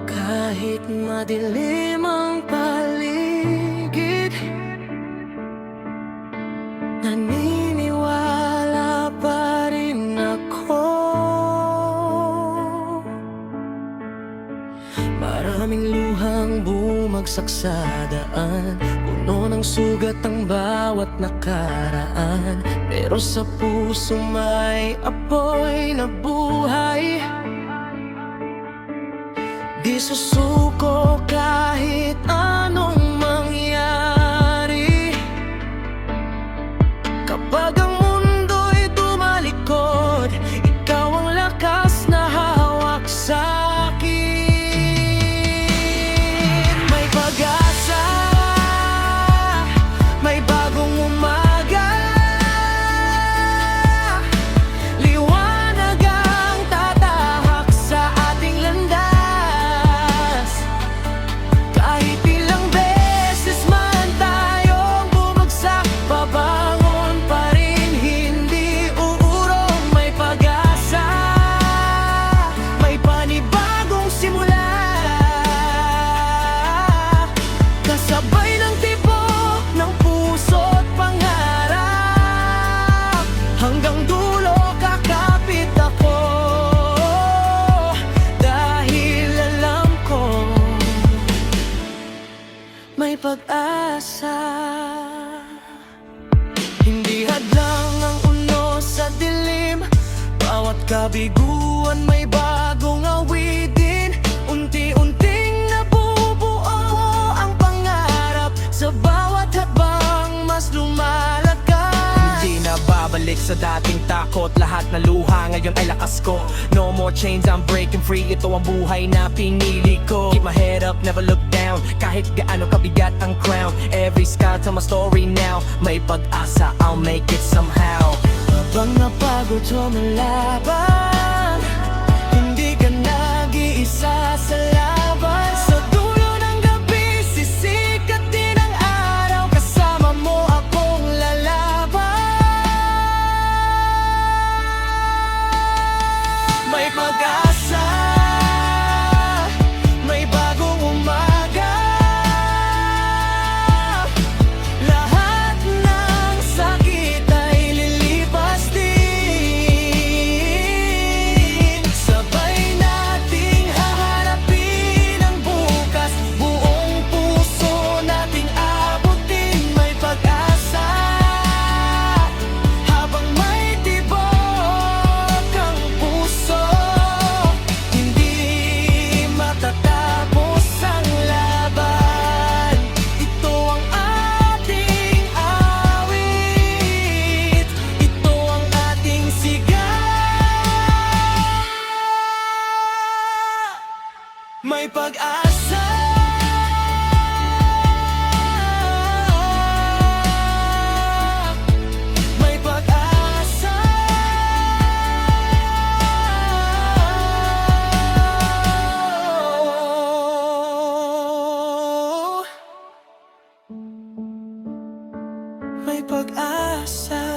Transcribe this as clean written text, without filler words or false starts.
Kahit madilim ang paligid, naniniwala pa rin ako. Maraming luhang bumagsak sa daan, puno ng sugat ang bawat nakaraan. Pero sa puso may apoy na buhay. Di susuko kahit anong mangyari. Kapag ang mundo'y tumalikod, ikaw ang lakas na hawak sa akin. May pag-asa, may bagong umaga. Liwanag ang tatahak sa ating landas. Kahit ilang beses man tayong bumagsak, babangon pa rin, hindi uurong. May pag-asa, may panibagong simula, kasabay ng tibok ng puso't pangarap. Hanggang dulo kakapit ako, dahil alam ko may pag-asa. Hindi hadlang ang unos sa dilim, bawat kabiguan may bagong awitin. Unti-unting nabubuo ang pangarap, sa bawat hakbang mas lumalagay. Hindi na babalik sa dating takot, lahat na luha ngayon ay lakas ko. No more chains, I'm breaking free, ito ang buhay na pinili ko. Keep my head up, never look down, kahit gaano kabigat ang crown. Every scar to my story now, may pag-asa, I'll make it somehow. Habang napagod lumalaban, hindi ka nag-iisa sa laban. Sa dulo ng gabi, sisikat din ang araw, kasama mo akong lalaban. May pag-asa, may bagong umaga. Lahat ng sakit ay lilipas din. Sabay nating haharapin ang bukas, buong puso nating abutin. May pag-asa, habang may tibok ang puso, hindi matatapos ang laban. Ito ang ating awit, ito ang ating sigaw. May pag-asa, may pag-asa. May pag-asa.